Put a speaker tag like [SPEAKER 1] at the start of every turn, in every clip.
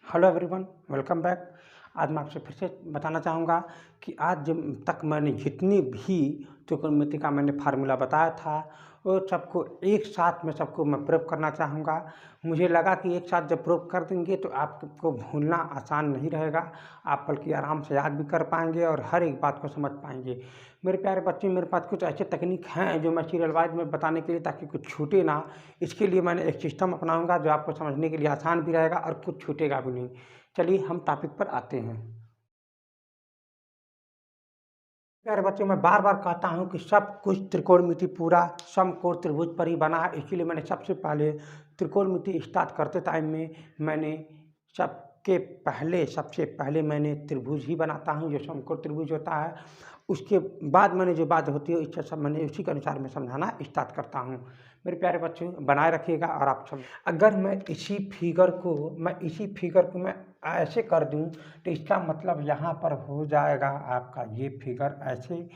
[SPEAKER 1] Hello everyone, welcome back. आज मैं आपसे फिर से बताना चाहूँगा कि आज जब तक मैंने जितनी भी त्रिकोणमिति का मैंने फार्मूला बताया था वो सबको एक साथ में सबको मैं प्रयोग करना चाहूँगा। मुझे लगा कि एक साथ जब प्रयोग कर देंगे तो आपको भूलना आसान नहीं रहेगा, आप बल्कि आराम से याद भी कर पाएंगे और हर एक बात को समझ पाएंगे। मेरे प्यारे बच्चे, मेरे पास कुछ ऐसे तकनीक हैं जो मैं सीरियल वाइज में बताने के लिए, ताकि कुछ छूटे ना, इसके लिए मैंने एक सिस्टम अपनाऊंगा जो आपको समझने के लिए आसान भी रहेगा और कुछ छूटेगा भी नहीं। चलिए हम टॉपिक पर आते हैं। प्यारे बच्चों, मैं बार बार कहता हूँ कि सब कुछ त्रिकोणमिति पूरा समकोण त्रिभुज पर ही बना है। इसीलिए मैंने सबसे पहले त्रिकोणमिति स्टार्ट करते टाइम में मैंने सबसे पहले मैंने त्रिभुज ही बनाता हूँ जो समकोण त्रिभुज होता है। उसके बाद मैंने जो बात होती है इससे सब मैंने उसी के अनुसार मैं समझाना स्टार्ट करता हूँ। मेरे प्यारे बच्चों, बनाए रखिएगा और आप समझ। अगर मैं इसी फिगर को मैं ऐसे कर दूं तो इसका मतलब यहाँ पर हो जाएगा आपका ये फिगर ऐसे,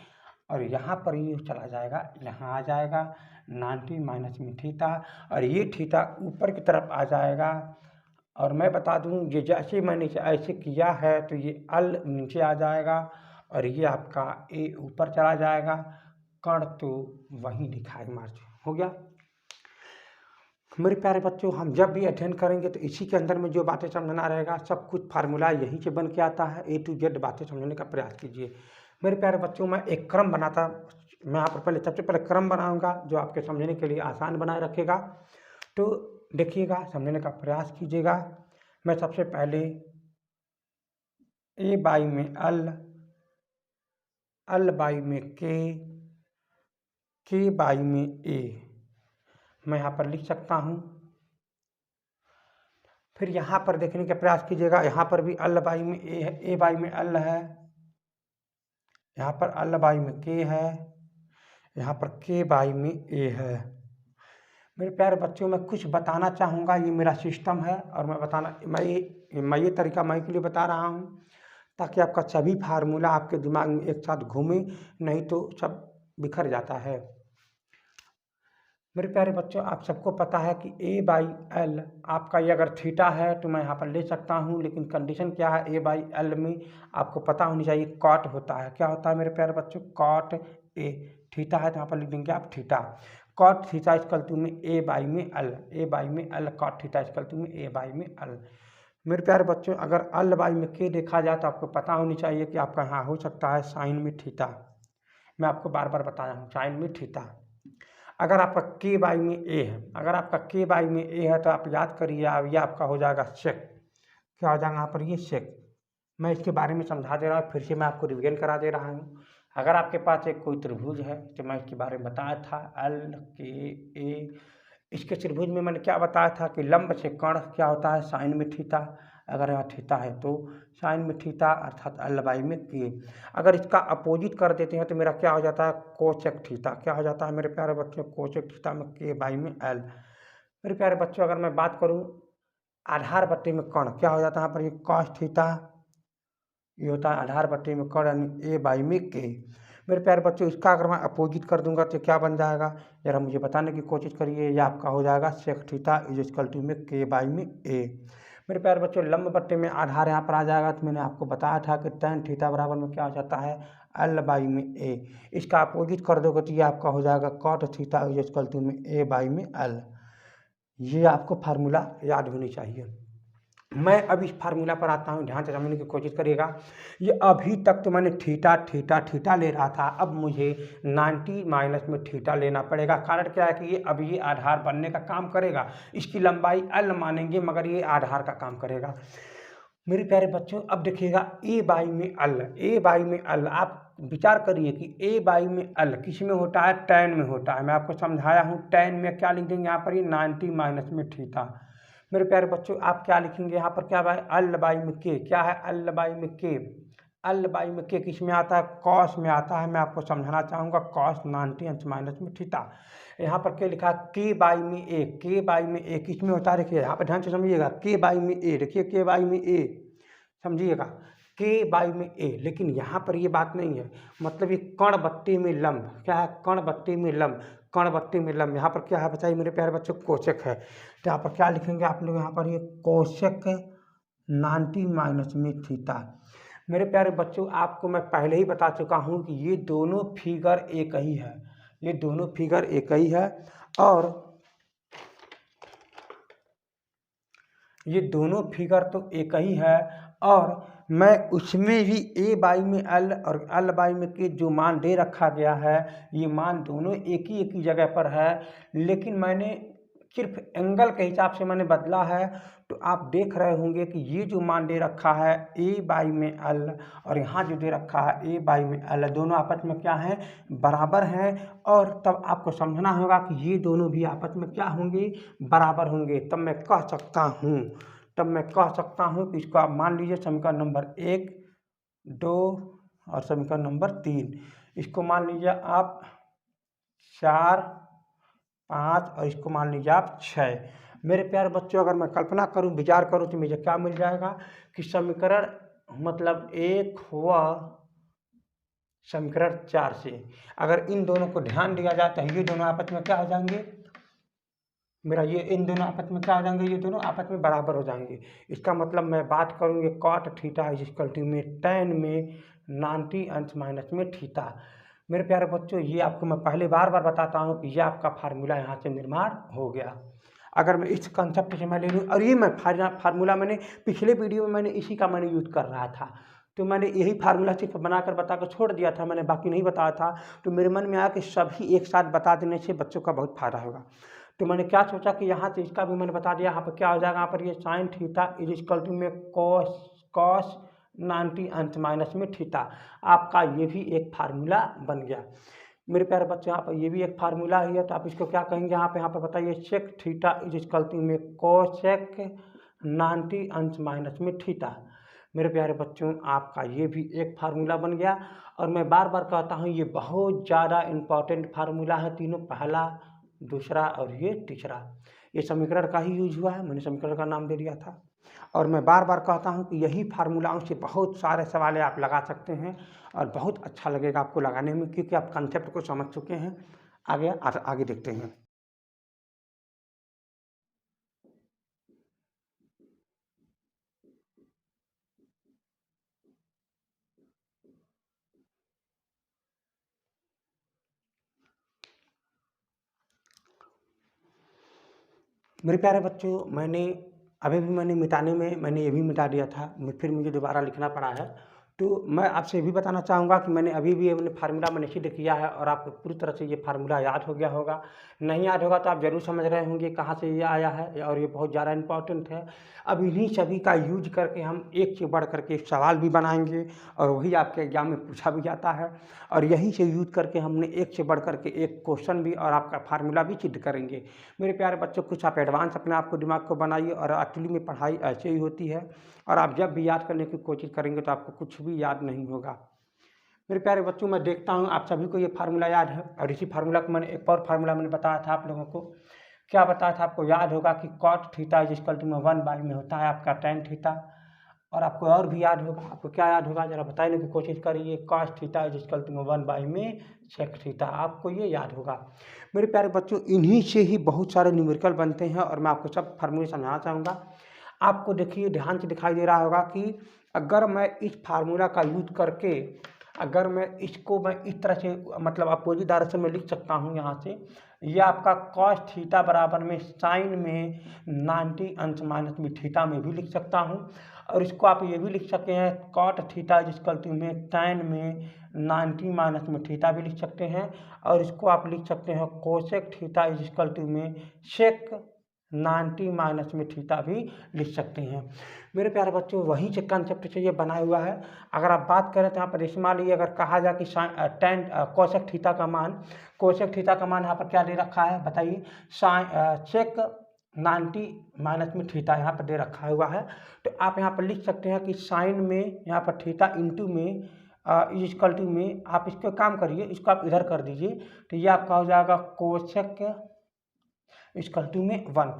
[SPEAKER 1] और यहाँ पर ये चला जाएगा, यहाँ आ जाएगा 90 माइनस में थीटा, और ये थीटा ऊपर की तरफ आ जाएगा। और मैं बता दूं ये जैसे मैंने ऐसे किया है तो ये अल नीचे आ जाएगा और ये आपका ए ऊपर चला जाएगा। कर्ण तो वहीं दिखाई मार्च हो गया। मेरे प्यारे बच्चों, हम जब भी अध्ययन करेंगे तो इसी के अंदर में जो बातें समझना रहेगा, सब कुछ फार्मूला यहीं से बन के आता है। A to Z बातें समझने का प्रयास कीजिए। मेरे प्यारे बच्चों, मैं एक क्रम बनाता, मैं यहाँ पर सबसे पहले क्रम बनाऊंगा जो आपके समझने के लिए आसान बनाए रखेगा। तो देखिएगा, समझने का प्रयास कीजिएगा। मैं सबसे पहले A बाई में अल बाई में के बाई में A मैं यहाँ पर लिख सकता हूँ। फिर यहाँ पर देखने का प्रयास कीजिएगा, यहाँ पर भी अल बाई में ए है, ए बाई में अल है, यहाँ पर अल बाई में के है, यहाँ पर के बाई में ए है। मेरे प्यारे बच्चों, मैं कुछ बताना चाहूँगा, ये मेरा सिस्टम है और मैं ये तरीका मैं के लिए बता रहा हूँ ताकि आपका सभी फार्मूला आपके दिमाग में एक साथ घूमे, नहीं तो सब बिखर जाता है। मेरे प्यारे बच्चों, आप सबको पता है कि ए बाई एल आपका ये अगर थीटा है तो मैं यहाँ पर ले सकता हूँ, लेकिन कंडीशन क्या है, ए बाई एल में आपको पता होनी चाहिए कॉट होता है। क्या होता है मेरे प्यारे बच्चों? Cot A. थीटा है तो यहाँ पर लिख देंगे आप theta. Cot theta equal to में ए बाई में एल, ए बाई में l cot theta equal to में ए बाई में एल। मेरे प्यारे बच्चों, अगर एल बाई में के देखा जाए तो आपको पता होनी चाहिए कि आपका यहाँ हो सकता है साइन में थीटा। मैं आपको बार बार बताया हूँ, साइन में थीटा। अगर आपका के बाई में ए है, अगर आपका के बाई में ए है तो आप याद करिए, अब ये आपका हो जाएगा सेक। क्या हो जाएगा यहाँ पर? ये सेक। मैं इसके बारे में समझा दे रहा हूँ, फिर से मैं आपको रिवीजन करा दे रहा हूँ। अगर आपके पास एक कोई त्रिभुज है तो मैं इसके बारे में बताया था, एल के ए। इसके त्रिभुज में मैंने क्या बताया था कि लंब से कर्ण क्या होता है, साइन में थीटा। अगर यहाँ थीटा है तो साइन में थीटा अर्थात एल बाई में के। अगर इसका अपोजिट कर देते हैं तो मेरा क्या हो जाता है, कोसेक थीटा। क्या हो जाता है मेरे प्यारे बच्चों? कोसेक थीटा में के बाई में एल। मेरे प्यारे बच्चों, अगर मैं बात करूँ आधार बट्टे में कर्ण, क्या हो जाता है यहाँ पर? ये कॉस थीटा। ये होता है आधार बट्टे में कर्ण यानी ए बाई में के। मेरे प्यारे बच्चों, इसका अगर मैं अपोजिट कर दूंगा तो क्या बन जाएगा, जरा मुझे बताने की कोशिश करिए। ये आपका हो जाएगा sec theta is equal to में के बाई में ए। मेरे प्यारे बच्चों, लंब बट्टे में आधार यहाँ पर आ जाएगा तो मैंने आपको बताया था कि tan थीटा बराबर में क्या हो जाता है, एल बाई में ए। इसका अपोजिट कर दोगे तो ये आपका हो जाएगा cot theta is equal to में ए बाई में एल। ये आपको फार्मूला याद होनी चाहिए। मैं अब इस फार्मूला पर आता हूँ, ध्यान से समझने की कोशिश करिएगा। ये अभी तक तो मैंने थीटा थीटा थीटा ले रहा था, अब मुझे 90 माइनस में थीटा लेना पड़ेगा। कारण क्या है कि ये आधार बनने का काम करेगा। इसकी लंबाई एल मानेंगे मगर ये आधार का काम करेगा। मेरे प्यारे बच्चों, अब देखिएगा ए बाई में एल, ए बाई में एल। आप विचार करिए कि ए बाई में एल किस में होता है, टैन में होता है। मैं आपको समझाया हूँ, टैन में क्या लिख देंगे यहाँ पर, ये 90 माइनस में थीटा। मेरे प्यारे बच्चों, आप क्या लिखेंगे यहाँ पर? क्या भाई? एल बाई में के। क्या है? एल बाई में के। एल बाई में के किस में आता है? कॉस में आता है। मैं आपको समझाना चाहूँगा, कॉस 90 अंश माइनस में थीटा। यहाँ पर क्या लिखा? के बाई में ए। के बाई में ए किस में होता है? देखिए यहाँ पर ध्यान से समझिएगा, के बाई में ए। देखिए के बाई में ए, समझिएगा, के बाई में ए। लेकिन यहाँ पर ये बात नहीं है, मतलब ये कर्ण बट्टे में लंब। क्या है? कर्ण बट्टे में लंब, कर्ण बट्टे में लंब। यहाँ पर क्या है बताइए मेरे प्यारे बच्चों? कोसेक है। तो यहाँ पर क्या लिखेंगे आप लोग? यहाँ पर ये कोसेक 90 माइनस में थीटा। मेरे प्यारे बच्चों, आपको मैं पहले ही बता चुका हूँ कि ये दोनों फिगर एक ही है, ये दोनों फिगर एक ही है, और ये दोनों फिगर तो एक ही है, और मैं उसमें भी ए बाई में एल और एल बाई में के जो मान दे रखा गया है, ये मान दोनों एक ही जगह पर है, लेकिन मैंने सिर्फ एंगल के हिसाब से मैंने बदला है। तो आप देख रहे होंगे कि ये जो मान दे रखा है ए बाई में एल, और यहाँ जो दे रखा है ए बाई में एल, दोनों आपस में क्या है, बराबर हैं। और तब आपको समझना होगा कि ये दोनों भी आपस में क्या होंगे, बराबर होंगे। तब मैं कह सकता हूँ कि इसको आप मान लीजिए समीकरण नंबर 1, 2 और समीकरण नंबर 3, इसको मान लीजिए आप 4, 5 और इसको मान लीजिए आप 6। मेरे प्यारे बच्चों, अगर मैं कल्पना करूं, विचार करूं, तो मुझे क्या मिल जाएगा कि समीकरण मतलब 1 व समीकरण 4 से अगर इन दोनों को ध्यान दिया जाए तो ये दोनों आपस में क्या हो जाएंगे, मेरा ये इन दोनों आपस में क्या हो जाएंगे, ये दोनों आपस में बराबर हो जाएंगे। इसका मतलब मैं बात करूँ, ये cot theta is equal to में tan में 90 अंश माइनस में थीटा। मेरे प्यारे बच्चों, ये आपको मैं पहले बार बताता हूँ कि ये आपका फार्मूला यहाँ से निर्माण हो गया। अगर मैं इस कंसेप्ट से मैं ले लूँ, और ये मैं फार्मूला मैंने पिछले वीडियो में मैंने इसी का मैंने यूज़ कर रहा था, तो मैंने यही फार्मूला सिर्फ बनाकर बताकर छोड़ दिया था, मैंने बाकी नहीं बताया था। तो मेरे मन में आया कि सभी एक साथ बता देने से बच्चों का बहुत फायदा होगा। तो मैंने क्या सोचा कि यहाँ से इसका भी मैंने बता दिया। यहाँ पर क्या हो जाएगा, यहाँ पर ये sine theta is equal to में कॉस 90 अंश माइनस में थीटा। आपका ये भी एक फार्मूला बन गया। मेरे प्यारे बच्चे, यहाँ पर ये भी एक फार्मूला ही है, तो आप इसको क्या कहेंगे, यहाँ पर बताइए, sec theta is equal to में कोसेक 90 अंश माइनस में थीटा। मेरे प्यारे बच्चों, आपका ये भी एक फार्मूला बन गया। और मैं बार बार कहता हूँ, ये बहुत ज़्यादा इम्पॉर्टेंट फार्मूला है तीनों, पहला, दूसरा और ये तीसरा। ये समीकरण का ही यूज हुआ है, मैंने समीकरण का नाम दे दिया था। और मैं बार बार कहता हूँ कि यही फार्मूलाओं से बहुत सारे सवाल आप लगा सकते हैं, और बहुत अच्छा लगेगा आपको लगाने में, क्योंकि आप कंसेप्ट को समझ चुके हैं। आगे देखते हैं। मेरे प्यारे बच्चों, अभी मैंने मिटाने में मैंने ये भी मिटा दिया था, फिर मुझे दोबारा लिखना पड़ा है। तो मैं आपसे ये भी बताना चाहूँगा कि मैंने अभी भी अपने फार्मूला मैंने सिद्ध किया है, और आपको पूरी तरह से ये फार्मूला याद हो गया होगा। नहीं याद होगा तो आप ज़रूर समझ रहे होंगे कहाँ से ये आया है, और ये बहुत ज़्यादा इम्पॉर्टेंट है। अब इन्हीं सभी का यूज करके हम एक से बढ़ करके एक सवाल भी बनाएंगे, और वही आपके एग्जाम में पूछा भी जाता है। और यहीं से यूज करके हमने एक से बढ़ करके एक क्वेश्चन भी और आपका फार्मूला भी सिद्ध करेंगे। मेरे प्यारे बच्चों, कुछ आप एडवांस अपने आप को दिमाग को बनाइए, और एक्चुअली में पढ़ाई ऐसे ही होती है, और आप जब भी याद करने की कोशिश करेंगे तो आपको कुछ भी याद नहीं होगा। मेरे प्यारे बच्चों, मैं देखता हूँ आप सभी को ये फार्मूला याद है, और इसी फार्मूला को मैंने एक और फार्मूला मैंने बताया था आप लोगों को। क्या बताया था, आपको याद होगा कि cot theta is equal to में 1 में होता है आपका tan थीटा। और आपको और भी याद होगा, आपको क्या याद होगा जरा बताने की कोशिश करिए, cos theta is equal to में 1 में सेक थीटा, आपको ये याद होगा। मेरे प्यारे बच्चों, इन्हीं से ही बहुत सारे न्यूमेरिकल बनते हैं, और मैं आपको सब फार्मूले समझाना चाहूँगा। आपको देखिए, ध्यान से दिखाई दे रहा होगा कि अगर मैं इस फार्मूला का यूज करके, अगर मैं इसको इस तरह से मतलब अपोजिट डायरेक्शन में लिख सकता हूँ यहाँ से, ये आपका कॉस थीटा बराबर में साइन में 90 अंश माइनस में थीटा में भी लिख सकता हूँ। और इसको आप ये भी लिख सकते हैं, cot theta is equal to में tan में 90 माइनस में थीटा भी लिख सकते हैं। और इसको आप लिख सकते हैं cosec theta is equal to में सेक 90 माइनस में थीटा भी लिख सकते हैं। मेरे प्यारे बच्चों, वहीं से कंसेप्ट से ये बना हुआ है। अगर आप बात करें तो यहाँ पर मान लीजिए, अगर कहा जाए कि tan कोसेक थीटा का मान यहाँ पर क्या दे रखा है बताइए, सेक 90 माइनस में थीटा यहाँ पर दे रखा हुआ है। तो आप यहाँ पर लिख सकते हैं कि साइन में यहाँ पर थीटा इंटू में इज इक्वल टू में, आप इसको काम करिए, इसको आप इधर कर दीजिए, तो ये आपका हो जाएगा कोसेक इक्वल टू में 1।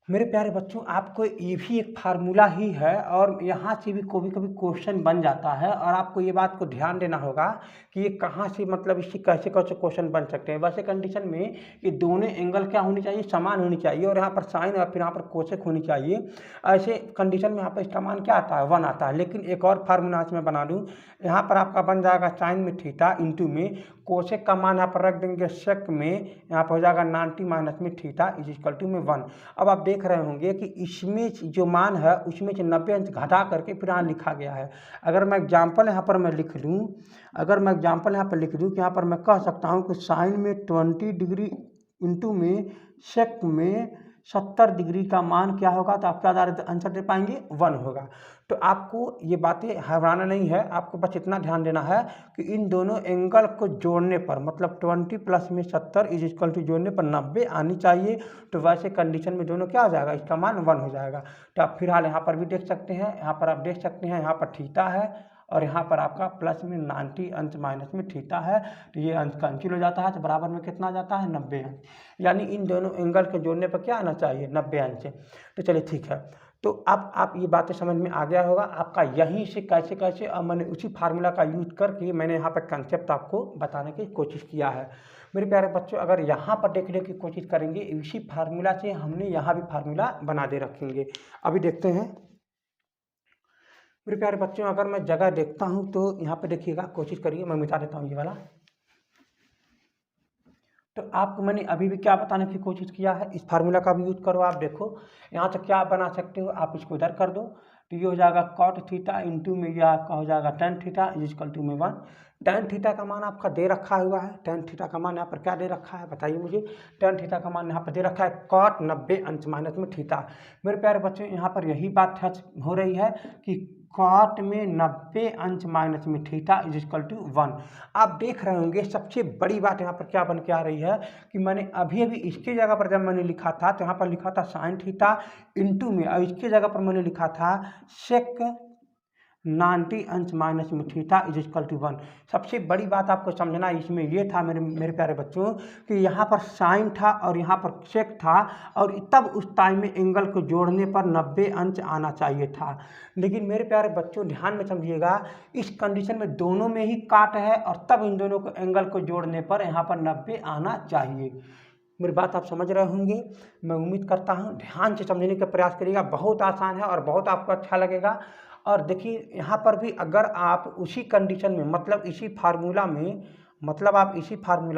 [SPEAKER 1] मेरे प्यारे बच्चों, आपको ये भी एक फार्मूला ही है और यहाँ से भी कभी कभी क्वेश्चन बन जाता है और आपको ये बात को ध्यान देना होगा कि ये कहाँ से मतलब इससे कैसे कैसे क्वेश्चन बन सकते हैं। वैसे कंडीशन में ये दोनों एंगल क्या होनी चाहिए, समान होनी चाहिए और यहाँ पर साइन और फिर यहाँ पर कोसेक होनी चाहिए। ऐसे कंडीशन में यहाँ पर इसका मान क्या आता है, 1 आता है। लेकिन एक और फार्मूला मैं बना दूँ, यहाँ पर आपका बन जाएगा साइन में थीटा इंटू में कोसेक का मान यहाँ पर रख देंगे सेक में, यहाँ पर हो जाएगा 90 माइनस में थीटा इज इक्वल टू में 1। अब आप देख रहे होंगे कि इसमें जो मान है उसमें से 90 अंश घटा करके फिर यहाँ लिखा गया है। अगर मैं एग्जाम्पल यहाँ पर मैं लिख लूँ, अगर मैं एग्जाम्पल यहाँ पर लिख दूँ कि यहाँ पर मैं कह सकता हूँ कि साइन में 20 डिग्री इंटू में सेक में 70 डिग्री का मान क्या होगा, तो आप क्या आंसर दे पाएंगे, 1 होगा। तो आपको ये बातें घबराना नहीं है, आपको बस इतना ध्यान देना है कि इन दोनों एंगल को जोड़ने पर मतलब 20 प्लस में 70 इज इक्वल टू जोड़ने पर 90 आनी चाहिए। तो वैसे कंडीशन में दोनों क्या हो जाएगा, इसका मान 1 हो जाएगा। तो आप फिलहाल यहाँ पर भी देख सकते हैं, यहाँ पर आप देख सकते हैं यहाँ पर थीटा है और यहाँ पर आपका प्लस में 90 अंश माइनस में थीटा है। तो ये अंश कैंसिल हो जाता है, तो बराबर में कितना आ जाता है, 90 अंश। यानी इन दोनों एंगल के जोड़ने पर क्या आना चाहिए, 90 अंश। तो चलिए ठीक है, तो अब आप ये बातें समझ में आ गया होगा आपका यहीं से कैसे कैसे। अब मैंने उसी फार्मूला का यूज करके मैंने यहाँ पर कंसेप्ट आपको बताने की कोशिश किया है। मेरे प्यारे बच्चों, अगर यहाँ पर देखने की कोशिश करेंगे इसी फार्मूला से हमने यहाँ भी फार्मूला बना दे रखेंगे। अभी देखते हैं मेरे प्यारे बच्चों, अगर मैं जगह देखता हूँ तो यहाँ पे देखिएगा, कोशिश करिए, मैं मिटा देता हूँ ये वाला। तो आपको मैंने अभी भी क्या बताने की कोशिश किया है, इस फार्मूला का भी यूज करो। आप देखो यहाँ से क्या बना सकते हो, आप इसको इधर कर दो तो ये हो जाएगा कॉट थीटा इंटू में यह आपका हो जाएगा tan theta is equal to में 1। टेन थीटा का मान आपका दे रखा हुआ है, टेन थीटा का मान यहाँ पर क्या दे रखा है बताइए मुझे। टेन थीटा का मान यहाँ पर दे रखा है कॉट 90 अंश माइनस में थीटा। मेरे प्यारे बच्चों, यहाँ पर यही बात हो रही है कि कॉट में 90 अंश माइनस में थीटा इज इक्वल टू 1। आप देख रहे होंगे सबसे बड़ी बात यहाँ पर क्या बन के आ रही है कि मैंने अभी अभी इसकी जगह पर जब मैंने लिखा था तो यहाँ पर लिखा था साइन थीटा इंटू में, और इसकी जगह पर मैंने लिखा था सेक 90 अंश माइनस में थीटा इज इक्वल टू 1। सबसे बड़ी बात आपको समझना इसमें ये था मेरे प्यारे बच्चों कि यहाँ पर साइन था और यहाँ पर सेक था और तब उस टाइम में एंगल को जोड़ने पर 90 अंश आना चाहिए था। लेकिन मेरे प्यारे बच्चों ध्यान में समझिएगा, इस कंडीशन में दोनों में ही काट है और तब इन दोनों को एंगल को जोड़ने पर यहाँ पर 90 आना चाहिए। मेरी बात आप समझ रहे होंगे, मैं उम्मीद करता हूँ ध्यान से समझने का प्रयास करिएगा। बहुत आसान है और बहुत आपको अच्छा लगेगा। और देखिए यहाँ पर भी अगर आप उसी कंडीशन में मतलब इसी फार्मूला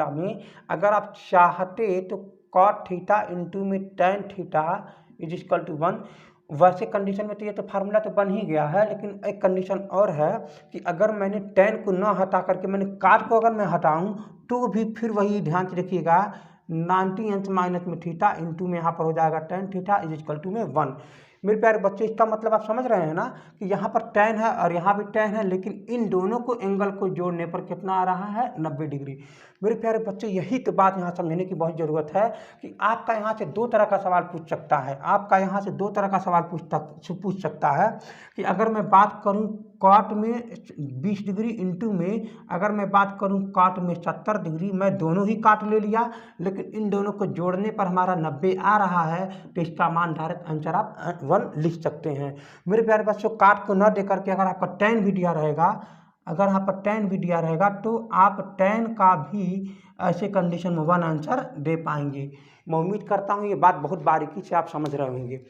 [SPEAKER 1] में अगर आप चाहते तो कॉट थीटा इंटू में tan theta is equal to 1, वैसे कंडीशन में तो ये तो फार्मूला तो बन ही गया है। लेकिन एक कंडीशन और है कि अगर मैंने टेन को न हटा करके मैंने काट को अगर मैं हटाऊँ तो भी फिर वही ध्यान से रखिएगा 90 अंश माइनस में थीटा इंटू में यहाँ पर हो जाएगा tan theta is equal to में 1। मेरे प्यारे बच्चे, इसका मतलब आप समझ रहे हैं ना कि यहाँ पर टेन है और यहाँ भी टेन है, लेकिन इन दोनों को एंगल को जोड़ने पर कितना आ रहा है, 90 डिग्री। मेरे प्यारे बच्चे, यही तो बात यहाँ समझने की बहुत ज़रूरत है कि आपका यहाँ से दो तरह का सवाल पूछ सकता है, आपका यहाँ से दो तरह का सवाल पूछ सकता है कि अगर मैं बात करूँ कॉट में 20 डिग्री इंटू में अगर मैं बात करूँ कॉट में 70 डिग्री, मैं दोनों ही काट ले लिया लेकिन इन दोनों को जोड़ने पर हमारा 90 आ रहा है, तो इसका मान डायरेक्ट आंसर आप 1 लिख सकते हैं। मेरे प्यारे बच्चों, काट को न दे करके अगर आपका टेन भी दिया रहेगा, अगर यहाँ पर टेन भी दिया रहेगा तो आप टेन का भी ऐसे कंडीशन में 1 आंसर दे पाएंगे। मैं उम्मीद करता हूँ ये बात बहुत बारीकी से आप समझ रहे होंगे।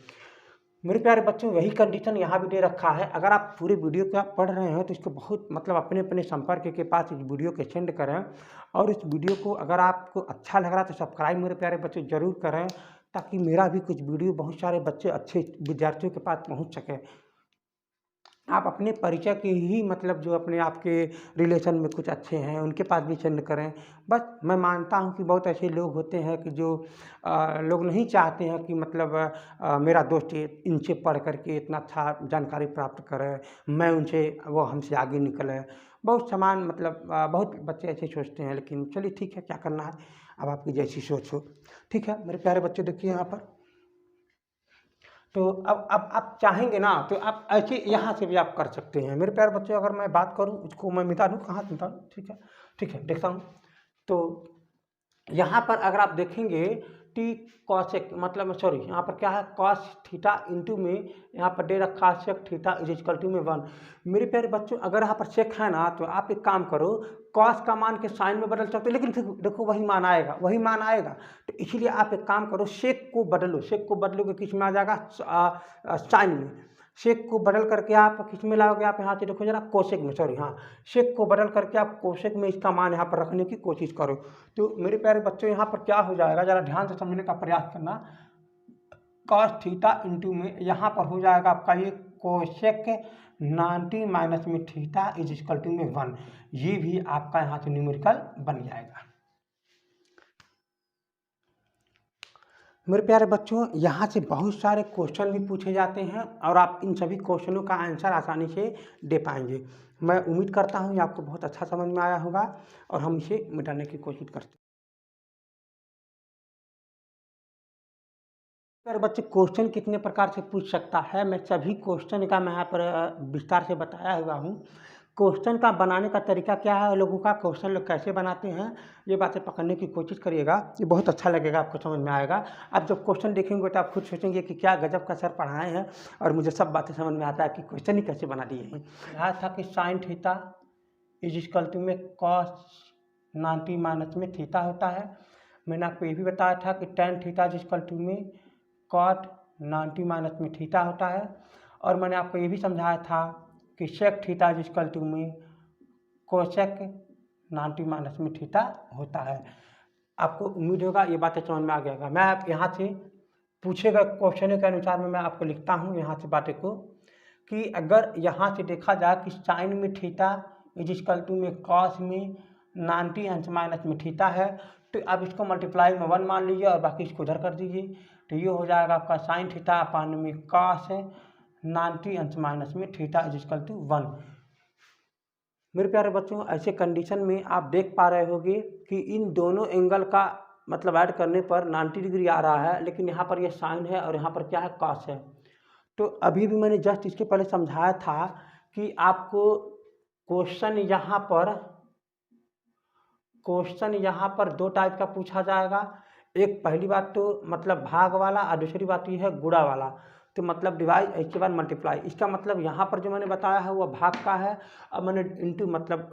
[SPEAKER 1] मेरे प्यारे बच्चों, यही कंडीशन यहाँ भी दे रखा है। अगर आप पूरे वीडियो को आप पढ़ रहे हैं तो इसको बहुत मतलब अपने अपने संपर्क के पास इस वीडियो को सेंड करें और इस वीडियो को अगर आपको अच्छा लग रहा है तो सब्सक्राइब मेरे प्यारे बच्चे ज़रूर करें, ताकि मेरा भी कुछ वीडियो बहुत सारे बच्चे अच्छे विद्यार्थियों के पास पहुँच सके। आप अपने परिचय के ही मतलब जो अपने आपके रिलेशन में कुछ अच्छे हैं उनके पास भी सेंड करें। बस मैं मानता हूँ कि बहुत ऐसे लोग होते हैं कि जो लोग नहीं चाहते हैं कि मतलब मेरा दोस्त इनसे पढ़ करके इतना अच्छा जानकारी प्राप्त करे, मैं उनसे वो हमसे आगे निकले। बहुत समान मतलब बहुत बच्चे ऐसे सोचते हैं, लेकिन चलिए ठीक है, क्या करना है, अब आपकी जैसी सोच हो। ठीक है मेरे प्यारे बच्चे, देखिए यहाँ पर तो अब आप चाहेंगे ना तो आप ऐसे यहाँ से भी आप कर सकते हैं। मेरे प्यारे बच्चों, अगर मैं बात करूँ इसको मैं मिटा दूँ, कहाँ से मिटा दूँ, ठीक है देखता हूँ। तो यहाँ पर अगर आप देखेंगे टी कॉसेक मतलब सॉरी यहाँ पर क्या है कॉस थीटा इंटू में यहाँ पर दे रखा है sec theta is equal to में 1। मेरे प्यारे बच्चों अगर यहाँ पर सेक है ना तो आप एक काम करो कॉस का मान के साइन में बदल सकते हो, लेकिन फिर देखो वही मान आएगा। तो इसीलिए आप एक काम करो सेक को बदलोगे किस में आ जाएगा साइन में। सेक को बदल करके आप किस में लाओगे, आप यहाँ से देखो जरा कोसेक में, सॉरी हाँ सेक को बदल करके आप कोसेक में इसका मान यहाँ पर रखने की कोशिश करो। तो मेरे प्यारे बच्चों यहाँ पर क्या हो जाएगा, जरा ध्यान से समझने का प्रयास करना। कॉस थीटा इंटू में यहाँ पर हो जाएगा आपका ये कोसेक 90 माइनस में थीटा इज इक्वल टू में 1। ये भी आपका यहाँ से न्यूमेरिकल बन जाएगा। मेरे प्यारे बच्चों यहाँ से बहुत सारे क्वेश्चन भी पूछे जाते हैं और आप इन सभी क्वेश्चनों का आंसर आसानी से दे पाएंगे। मैं उम्मीद करता हूँ ये आपको बहुत अच्छा समझ में आया होगा और हम इसे मिटाने की कोशिश करते हैं। मेरे बच्चे क्वेश्चन कितने प्रकार से पूछ सकता है, मैं सभी क्वेश्चन का मैं यहाँ पर विस्तार से बताया हुआ हूँ। क्वेश्चन का बनाने का तरीका क्या है, लोगों का क्वेश्चन लोग कैसे बनाते हैं, ये बातें पकड़ने की कोशिश करिएगा, ये बहुत अच्छा लगेगा, आपको समझ में आएगा। आप जब क्वेश्चन देखेंगे तो आप खुद सोचेंगे कि क्या गजब का सर पढ़ाए हैं और मुझे सब बातें समझ में आता है कि क्वेश्चन ही कैसे बना दिए हैं। यहाँ था कि sine theta is equal to में कॉस 90 माइनस में थीटा होता है। मैंने आपको ये भी बताया था कि tan theta is equal to में कॉट 90 माइनस में थीटा होता है। और मैंने आपको ये भी समझाया था कि sec theta is equal to में कोसेक 90 माइनस में थीटा होता है। आपको उम्मीद होगा ये बातें समझ में आ गया। मैं आप यहाँ से पूछे गए क्वेश्चन के अनुसार में मैं आपको लिखता हूँ यहाँ से बातें को कि अगर यहाँ से देखा जाए कि साइन में थीटा इज इक्वल टू में कॉस में 90 अंश माइनस में थीटा है, तो अब इसको मल्टीप्लाई में 1 मान लीजिए और बाकी इसको उधर कर दीजिए। तो ये हो जाएगा आपका साइन थीटा अपान में कॉस 90 अंश माइनस में थीटा इज इक्वल टू 1। मेरे प्यारे बच्चों ऐसे कंडीशन में आप देख पा रहे होंगे कि इन दोनों एंगल का मतलब ऐड करने पर 90 डिग्री आ रहा है, लेकिन यहाँ पर ये साइन है और यहाँ पर क्या है कॉस है। तो अभी भी मैंने जस्ट इसके पहले समझाया था कि आपको क्वेश्चन यहाँ पर दो टाइप का पूछा जाएगा। एक पहली बात तो मतलब भाग वाला और दूसरी बात ये है गुणा वाला। तो मतलब डिवाइड इसके बाद मल्टीप्लाई, इसका मतलब यहाँ पर जो मैंने बताया है वह भाग का है। अब मैंने इंटू मतलब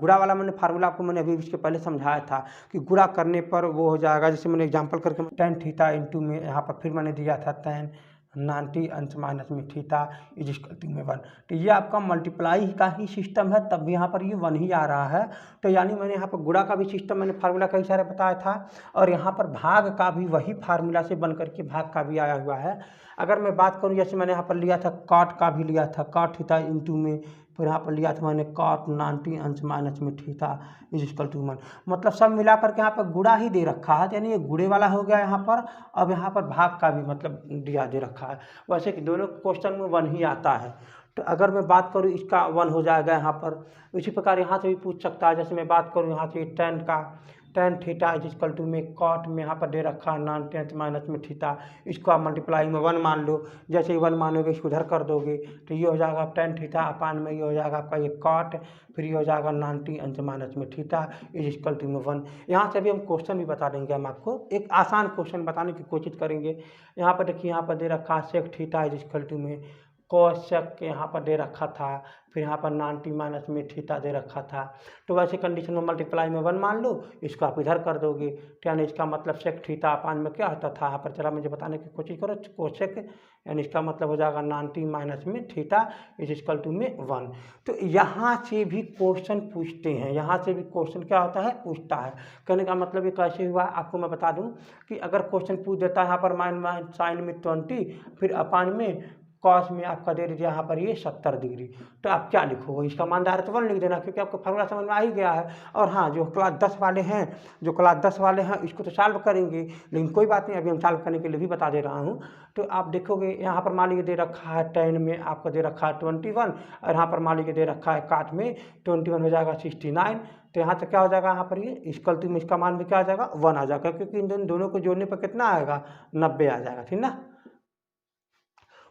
[SPEAKER 1] गुणा वाला मैंने फार्मूला आपको मैंने अभी इसके पहले समझाया था कि गुणा करने पर वो हो जाएगा, जैसे मैंने एग्जांपल करके टेन थीटा इंटू में यहाँ पर फिर मैंने दिया था टेन 90 अंश माइनस में थीटा इज इक्वल टू में 1। तो ये आपका मल्टीप्लाई का ही सिस्टम है, तब भी यहाँ पर ये 1 ही आ रहा है। तो यानी मैंने यहाँ पर गुणा का भी सिस्टम मैंने फार्मूला कई सारे बताया था और यहाँ पर भाग का भी वही फार्मूला से बन करके भाग का भी आया हुआ है। अगर मैं बात करूँ जैसे मैंने यहाँ पर लिया था कॉट का भी लिया था, कॉट थीटा इंटू में फिर यहाँ पर लिया था मैंने कॉट 90 अंश माइनस में थीटा इज इक्वल टू 1। मतलब सब मिला करके यहाँ पर गुणा ही दे रखा है, यानी ये गुणे वाला हो गया यहाँ पर। अब यहाँ पर भाग का भी मतलब दिया दे रखा है, वैसे कि दोनों क्वेश्चन में 1 ही आता है। तो अगर मैं बात करूँ इसका 1 हो जाएगा यहाँ पर। इसी प्रकार यहाँ से भी पूछ सकता है, जैसे मैं बात करूँ यहाँ से tan theta is equal to में कॉट में यहाँ पर दे रखा है 90 अंश माइनस में थीटा, इसको आप मल्टीप्लाई में 1 मान लो। जैसे ही 1 मानोगे इसको उधर कर दोगे तो ये हो जाएगा टेन थीटा अपान में ये हो जाएगा आपका ये कॉट, फिर ये हो जाएगा 90 अंश माइनस में थीटा इज इक्वल टू में 1। यहाँ से भी हम क्वेश्चन भी बता देंगे, हम आपको एक आसान क्वेश्चन बताने की कोशिश करेंगे। यहाँ पर देखिए यहाँ पर दे रखा है sec theta is equal to में कोसेक यहाँ पर दे रखा था, फिर यहाँ पर 90 माइनस में थीटा दे रखा था। तो वैसे कंडीशन में मल्टीप्लाई में 1 मान लो, इसको आप इधर कर दोगे। तो यानी इसका मतलब सेक थीटा अपान में क्या होता था, यहाँ पर चला मुझे बताने की कोशिश करो कोसेक, यानी इसका मतलब हो जाएगा 90 माइनस में थीटा इज इक्वल टू में 1। तो यहाँ से भी क्वेश्चन पूछते हैं, यहाँ से भी क्वेश्चन क्या होता है पूछता है। कहने का मतलब ये कैसे हुआ आपको मैं बता दूँ कि अगर क्वेश्चन पूछ देता है यहाँ पर माइन साइन में 20 फिर अपान में कॉस में आपका दे दीजिए यहाँ पर ये 70 डिग्री, तो आप क्या लिखोगे, इसका मान डायरेक्ट 1 लिख देना क्योंकि आपको फार्मूला समझ में आ ही गया है। और हाँ जो क्लास 10 वाले हैं इसको तो सॉल्व करेंगे, लेकिन कोई बात नहीं, अभी हम सॉल्व करने के लिए भी बता दे रहा हूँ। तो आप देखोगे यहाँ पर मान लीजिए दे रखा है 10 में आपको दे रखा है 21 और यहाँ पर मान लीजिए दे रखा है काट में 21 हो जाएगा 69। तो यहाँ से क्या हो जाएगा, यहाँ पर ये इक्वल टू में इसका मान भी क्या आ जाएगा 1 आ जाएगा, क्योंकि इन दोनों को जोड़ने पर कितना आएगा 90 आ जाएगा, ठीक ना।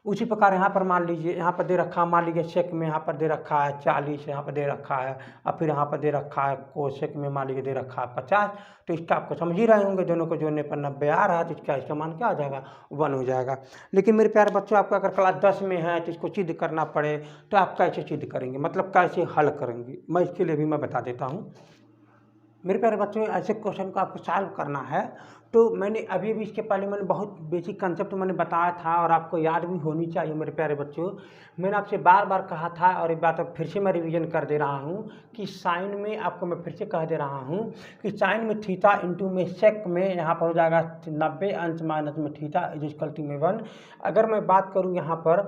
[SPEAKER 1] उसी प्रकार यहाँ पर मान लीजिए, यहाँ पर दे रखा, मान लीजिए सेक में यहाँ पर दे रखा है 40, यहाँ पर दे रखा है, और फिर यहाँ पर दे रखा है कोसेक में मान लीजिए दे रखा है 50। तो इसका आपको समझ ही रहे होंगे, दोनों को जोड़ने पर 90 आ रहा है, तो इसका मान क्या आ जाएगा, 1 हो जाएगा। लेकिन मेरे प्यारे बच्चों, आपका अगर क्लास 10 में है तो इसको सिद्ध करना पड़े तो आप कैसे सिद्ध करेंगे, मतलब कैसे हल करेंगे, मैं इसके लिए भी मैं बता देता हूँ। मेरे प्यारे बच्चों, ऐसे क्वेश्चन को आपको सॉल्व करना है तो मैंने अभी इसके पहले मैंने बहुत बेसिक कंसेप्ट मैंने बताया था और आपको याद भी होनी चाहिए। मेरे प्यारे बच्चों, मैंने आपसे बार बार कहा था और एक बात अब फिर से मैं रिवीजन कर दे रहा हूँ कि साइन में आपको मैं फिर से कह दे रहा हूँ कि साइन में थीटा इंटू में सेक में यहाँ पर हो जाएगा 90 अंश माइनस में थीटा इज इक्वल टू में 1। अगर मैं बात करूँ यहाँ पर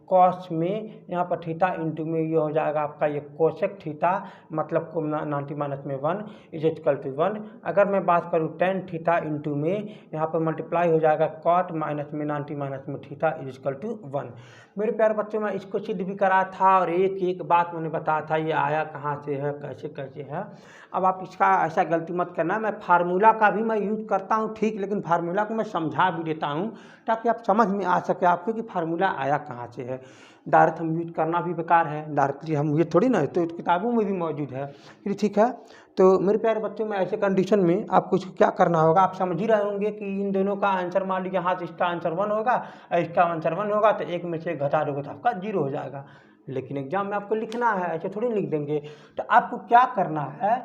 [SPEAKER 1] कॉस में, यहाँ पर थीटा इंटू में ये हो जाएगा आपका ये कोसेक थीटा, मतलब को 90 माइनस में 1 इज इक्वल टू 1। अगर मैं बात करूँ टेन थीटा इंटू में, यहाँ पर मल्टीप्लाई हो जाएगा कॉट माइनस में 90 माइनस में थीटा इज इक्वल टू 1। मेरे प्यारे बच्चों, मैं इसको सिद्ध भी करा था और एक एक बात मैंने बताया था ये आया कहाँ से है, कैसे कैसे है। अब आप इसका ऐसा गलती मत करना, मैं फार्मूला का भी मैं यूज करता हूँ ठीक, लेकिन फार्मूला को मैं समझा भी देता हूँ ताकि आप समझ में आ सके आपको कि फार्मूला आया कहाँ से है। डायरेक्ट हम यूज करना भी बेकार है, डायरेक्टली हम ये थोड़ी ना, तो किताबों में भी मौजूद है। फिर ठीक है, तो मेरे प्यारे बच्चों में ऐसे कंडीशन में आपको क्या करना होगा, आप समझ ही रहे होंगे कि इन दोनों का आंसर मान लीजिए हाँ तो इसका आंसर 1 होगा और इसका आंसर 1 होगा, तो एक में से घटा दोगे तो आपका 0 हो जाएगा। लेकिन एग्जाम में आपको लिखना है, ऐसे थोड़ी लिख देंगे। तो आपको क्या करना है,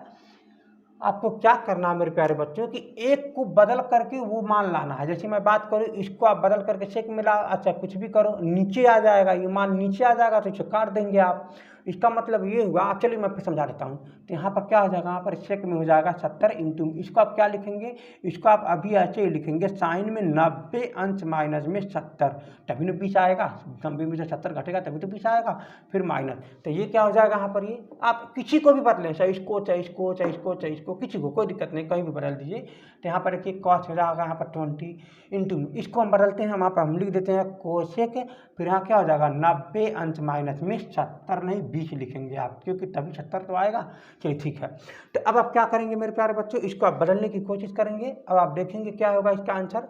[SPEAKER 1] आपको क्या करना है मेरे प्यारे बच्चों कि एक को बदल करके वो मान लाना है। जैसे मैं बात करूँ, इसको आप बदल करके सेक मिला, अच्छा कुछ भी करो, नीचे आ जाएगा, ये मान नीचे आ जाएगा तो इसे काट देंगे आप। इसका मतलब ये हुआ, आप चलिए मैं फिर समझा देता हूँ। तो यहाँ पर क्या हो जाएगा, यहाँ पर सेक में हो जाएगा 70 इंटू, इसको आप क्या लिखेंगे, इसको आप अभी ऐसे ही लिखेंगे साइन में 90 अंश माइनस में 70, तभी तो 20 आएगा, 90 में से 70 घटेगा तभी तो 20 आएगा, फिर माइनस। तो ये क्या हो जाएगा, यहाँ पर ये आप किसी को भी बदलें, चाहे इसको चाहे इसको चाहे इसको चाहे इसको, किसी को कोई दिक्कत नहीं, कहीं भी बदल दीजिए। तो यहाँ पर देखिए कॉस हो जाएगा यहाँ पर 20 इंटू, इसको हम बदलते हैं, वहाँ पर हम लिख देते हैं कोसेक, फिर यहाँ क्या हो जाएगा 90 अंश माइनस में 70, नहीं 20 लिखेंगे आप, क्योंकि तभी 70 तो आएगा। चलिए ठीक है, तो अब आप क्या करेंगे मेरे प्यारे बच्चों, इसको आप बदलने की कोशिश करेंगे। अब आप देखेंगे क्या होगा इसका आंसर,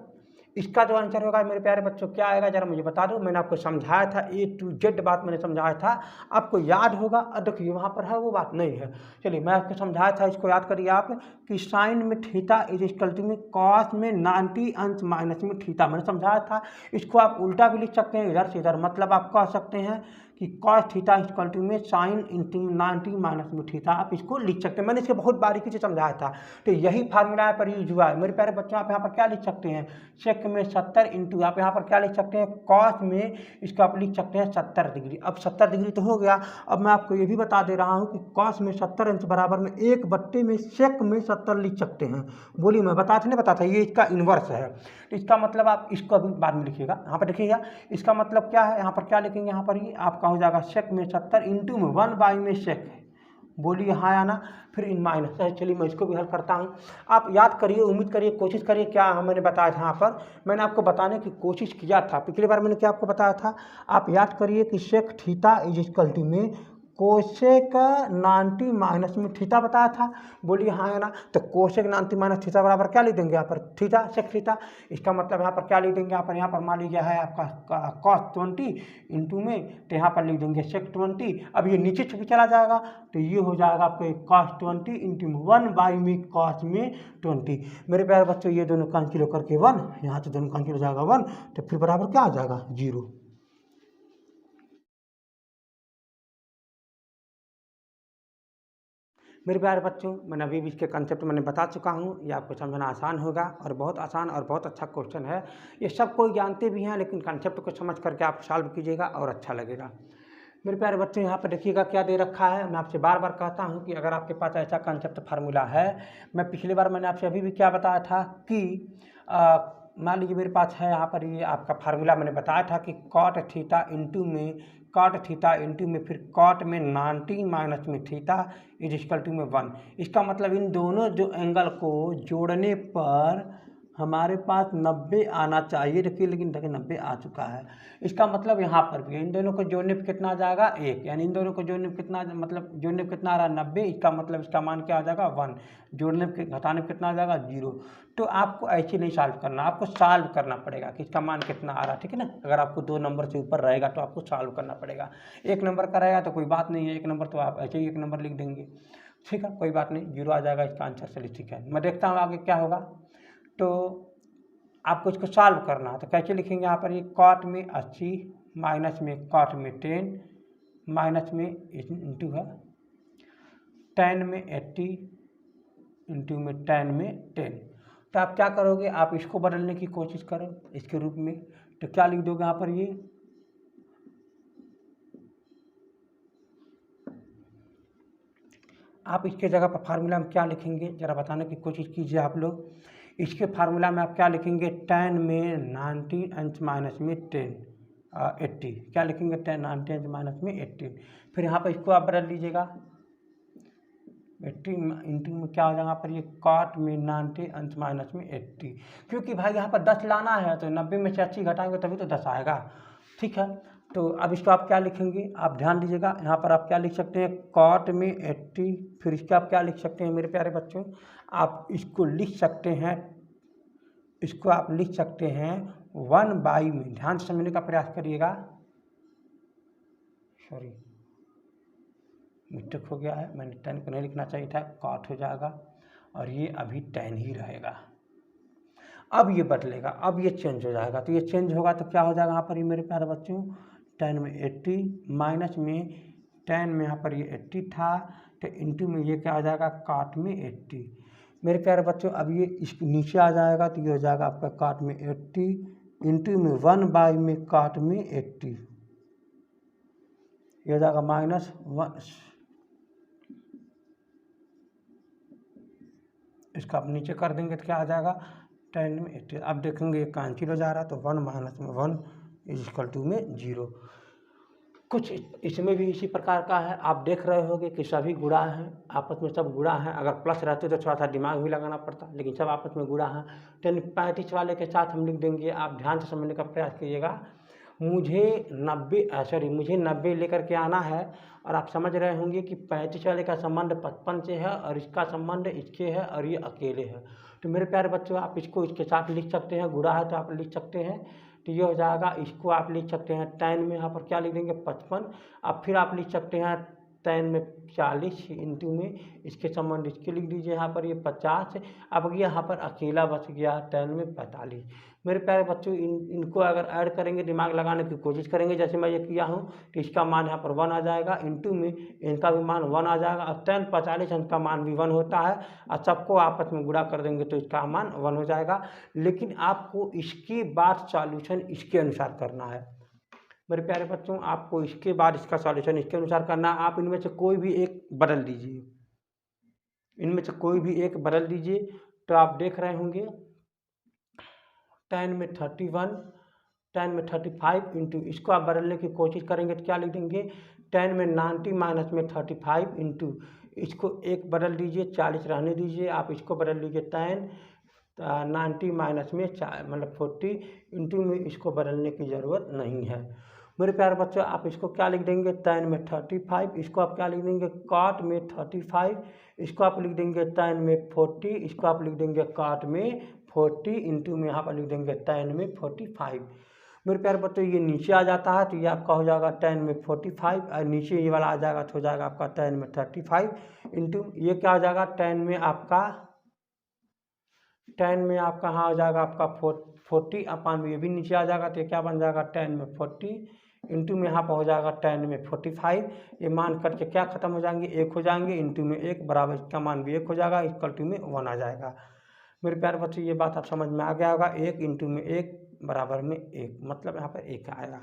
[SPEAKER 1] इसका जो आंसर होगा मेरे प्यारे बच्चों क्या आएगा, जरा मुझे बता दो। मैंने आपको समझाया था A to Z बात मैंने समझाया था, आपको याद होगा। और देखिए वहाँ पर है वो बात नहीं है, चलिए मैं आपको समझाया था, इसको याद करिए आप कि साइन में थीटा इज इक्वल टू में कॉस में 90 अंश माइनस में थीटा, मैंने समझाया था। इसको आप उल्टा भी लिख सकते हैं, इधर से इधर, मतलब आप कह सकते हैं कि कॉस थीटा इक्वल टू में साइन इंटू 90 माइनस में थीटा, आप इसको लिख सकते हैं। मैंने इसको बहुत बारीकी से समझाया था, तो यही फार्मूला पर यूज हुआ है। मेरे प्यारे बच्चों, आप यहाँ पर क्या लिख सकते हैं, सेक में 70 इंटू, आप यहाँ पर क्या लिख सकते हैं, कॉस में इसको आप लिख सकते हैं 70 डिग्री। अब 70 डिग्री तो हो गया, अब मैं आपको ये भी बता दे रहा हूँ कि कॉस में 70 अंश बराबर में 1/, में सेक में 70 लिख सकते हैं। बोलिए, मैं बताते नहीं बताता, ये इसका इन्वर्स है। तो इसका मतलब आप इसको अभी बाद में लिखिएगा, यहाँ पर देखिएगा इसका मतलब क्या है, यहाँ पर क्या लिखेंगे, यहाँ पर ही आपका हो जाएगा सेक में 70 इंटू में 1/, में सेक है। बोलिए हाँ या ना, फिर इन माइनस है। चलिए मैं इसको भी हल करता हूँ, आप याद करिए, उम्मीद करिए, कोशिश करिए। क्या मैंने बताया था, यहाँ पर मैंने आपको बताने की कोशिश किया था, पिछली बार मैंने क्या आपको बताया था, आप याद करिए कि sec theta is equal to में कोसेक 90 माइनस में थीटा बताया था। बोलिए हाँ है ना, तो कोसेक 90 माइनस थीटा बराबर क्या लिख देंगे, यहाँ पर थीटा सेक थीटा। इसका मतलब यहाँ पर क्या लिख देंगे, यहाँ पर मान लीजिए है आपका कॉस 20 इंटू में, तो यहाँ पर लिख देंगे सेक 20। अब ये नीचे छुपी चला जाएगा, तो ये हो जाएगा आपको कॉस 20 इंटू 1/, में कॉस में 20। मेरे प्यारे बच्चों, ये दोनों कैंसिल होकर के 1, यहाँ से दोनों कैंसिल हो जाएगा 1, तो फिर बराबर क्या आ जाएगा 0। मेरे प्यारे बच्चों, मैंने अभी भी इसके कंसेप्ट मैंने बता चुका हूँ, ये आपको समझना आसान होगा और बहुत आसान और बहुत अच्छा क्वेश्चन है। ये सब कोई जानते भी हैं, लेकिन कंसेप्ट को समझ करके आप सॉल्व कीजिएगा और अच्छा लगेगा। मेरे प्यारे बच्चों, यहाँ पर देखिएगा क्या दे रखा है। मैं आपसे बार बार कहता हूँ कि अगर आपके पास ऐसा कंसेप्ट फार्मूला है, मैं पिछली बार मैंने आपसे अभी भी क्या बताया था कि मान लीजिए मेरे पास है यहाँ पर ये आपका फार्मूला, मैंने बताया था कि कॉट थीटा इंटू में कॉट थीटा इंटू में फिर कॉट में 90 माइनस में थीटा इज इक्वल टू में 1। इसका मतलब इन दोनों जो एंगल को जोड़ने पर हमारे पास 90 आना चाहिए, देखिए लेकिन देखिए 90 आ चुका है। इसका मतलब यहाँ पर भी इन दोनों को जोड़ने पर कितना आ जाएगा 1, यानी इन दोनों को जोड़ने पर कितना, मतलब जोड़ने पर कितना आ रहा है 90, इसका मतलब इसका मान क्या आ जाएगा 1, जोड़ने पर घटाने पर कितना आ जाएगा 0। तो आपको ऐसे नहीं सॉल्व करना, आपको सॉल्व करना पड़ेगा कि इसका मान कितना आ रहा है, ठीक है ना। अगर आपको 2 नंबर से ऊपर रहेगा तो आपको सॉल्व करना पड़ेगा। 1 नंबर का रहेगा तो कोई बात नहीं है, 1 नंबर तो आप ऐसे ही 1 नंबर लिख देंगे, ठीक है, कोई बात नहीं, 0 आ जाएगा इसका आंसर। चलिए ठीक है, मैं देखता हूँ आगे क्या होगा। तो आपको इसको सॉल्व करना है तो कैसे लिखेंगे यहाँ पर, ये कॉट में 80 माइनस में कॉट में 10 माइनस में इंटू है 10 में 80 इंटू में 10 में 10। तो आप क्या करोगे, आप इसको बदलने की कोशिश करो इसके रूप में, तो क्या लिख दोगे यहाँ पर, ये आप इसके जगह पर फार्मूला में क्या लिखेंगे जरा बताने की कोशिश कीजिए आप लोग। इसके फार्मूला में आप क्या लिखेंगे, 10 में 90 अंश माइनस में 10 80, क्या लिखेंगे 10 90 अंश माइनस में 80। फिर यहाँ पर इसको आप बदल लीजिएगा 80 इंटू में क्या हो जाएगा यहाँ पर, ये कॉट में 90 अंश माइनस में 80, क्योंकि भाई यहाँ पर 10 लाना है तो 90 में से 80 घटाएंगे तभी तो 10 आएगा, ठीक है। तो अब इसको आप क्या लिखेंगे, आप ध्यान दीजिएगा, यहाँ पर आप क्या लिख सकते हैं कॉट में 80, फिर इसके आप क्या लिख सकते हैं मेरे प्यारे बच्चों, आप इसको लिख सकते हैं, इसको आप लिख सकते हैं 1/, में ध्यान से समझने का प्रयास करिएगा, सॉरी मिस्टेक हो गया है, मैंने 10 को नहीं लिखना चाहिए था, कॉट हो जाएगा और ये अभी 10 ही रहेगा। अब ये बदलेगा, अब ये चेंज हो जाएगा, तो ये चेंज होगा तो क्या हो जाएगा यहाँ पर, ये मेरे प्यारे बच्चों 10 में 80 माइनस में 10 में यहाँ पर ये 80 था, तो इंटू में ये क्या आ जाएगा कॉट में 80। मेरे प्यारे बच्चों अब ये इस नीचे आ जाएगा तो ये हो जाएगा आपका कॉट में 80 इंटू में 1/, में कॉट में 80, ये हो जाएगा -1, इसका आप नीचे कर देंगे तो क्या आ जाएगा 10 में 80। अब देखेंगे ये कैंसिल हो जा रहा है तो 1 माइनस में 1 इज इक्वल टू में 0। कुछ इसमें भी इसी प्रकार का है, आप देख रहे होंगे कि सभी गुणा हैं, आपस में सब गुणा हैं, अगर प्लस रहते तो थोड़ा सा दिमाग भी लगाना पड़ता, लेकिन सब आपस में गुणा हैं। 1035 वाले के साथ हम लिख देंगे, आप ध्यान से समझने का प्रयास कीजिएगा। मुझे 90 लेकर के आना है, और आप समझ रहे होंगे कि 35 वाले का संबंध 55 से है और इसका संबंध इसके है और ये अकेले है। तो मेरे प्यारे बच्चों आप इसको इसके साथ लिख सकते हैं, गुणा है तो आप लिख सकते हैं, तो ये हो जाएगा, इसको आप लिख सकते हैं 10 में यहाँ पर क्या लिख देंगे 55, अब फिर आप लिख सकते हैं 10 में 40 इंटू में इसके संबंध इसके लिख दीजिए यहाँ पर ये 50। अब यहाँ पर अकेला बच गया 10 में 45। मेरे प्यारे बच्चों इनको अगर ऐड करेंगे, दिमाग लगाने की कोशिश करेंगे जैसे मैं ये किया हूँ, तो इसका मान यहाँ पर 1 आ जाएगा, इंटू में इनका भी मान 1 आ जाएगा, और 10 45 इनका मान भी 1 होता है, और सबको आपस में गुणा कर देंगे तो इसका मान 1 हो जाएगा। लेकिन आपको इसके बाद सॉल्यूशन इसके अनुसार करना है मेरे प्यारे बच्चों, आपको इसके बाद इसका सॉल्यूशन इसके अनुसार करना है। आप इनमें से कोई भी एक बदल दीजिए, इनमें से कोई भी एक बदल दीजिए, तो आप देख रहे होंगे 10 में 31 10 में 35 इंटू इसको आप बदलने की कोशिश करेंगे तो क्या लिख देंगे 10 में 90 माइनस में 35 इंटू इसको एक बदल दीजिए, 40 रहने दीजिए, आप इसको बदल लीजिए 10 90 माइनस में मतलब 40 इंटू में इसको बदलने की ज़रूरत नहीं है। मेरे प्यारे बच्चों आप इसको क्या लिख देंगे 10 में 35, इसको आप क्या लिख देंगे कॉट में 35, इसको आप लिख देंगे 10 में 40, इसको आप लिख देंगे कॉट में 40 इंटू में यहाँ पर लिख देंगे 10 में 45। मेरे प्यारे बच्चों ये नीचे आ जाता है तो ये आपका हो जाएगा 10 में 45, और नीचे ये वाला आ जाएगा तो हो जाएगा आपका 10 में 35 इंटू ये क्या हो जाएगा 10 में आपका हाँ हो जाएगा आपका 40 अपान ये भी नीचे आ जाएगा तो ये क्या बन जाएगा 10 में 40 इंटू में यहाँ पर हो जाएगा 10 में 45। ये मान करके क्या खत्म हो जाएंगे 1 हो जाएंगे, इंटू में 1 बराबर इसका मान भी 1 हो जाएगा, इक्वल टू में 1 आ जाएगा। मेरे प्यारे बच्चों ये बात आप समझ में आ गया होगा, 1 इंटू में 1 बराबर में 1, मतलब यहाँ पर 1 आएगा।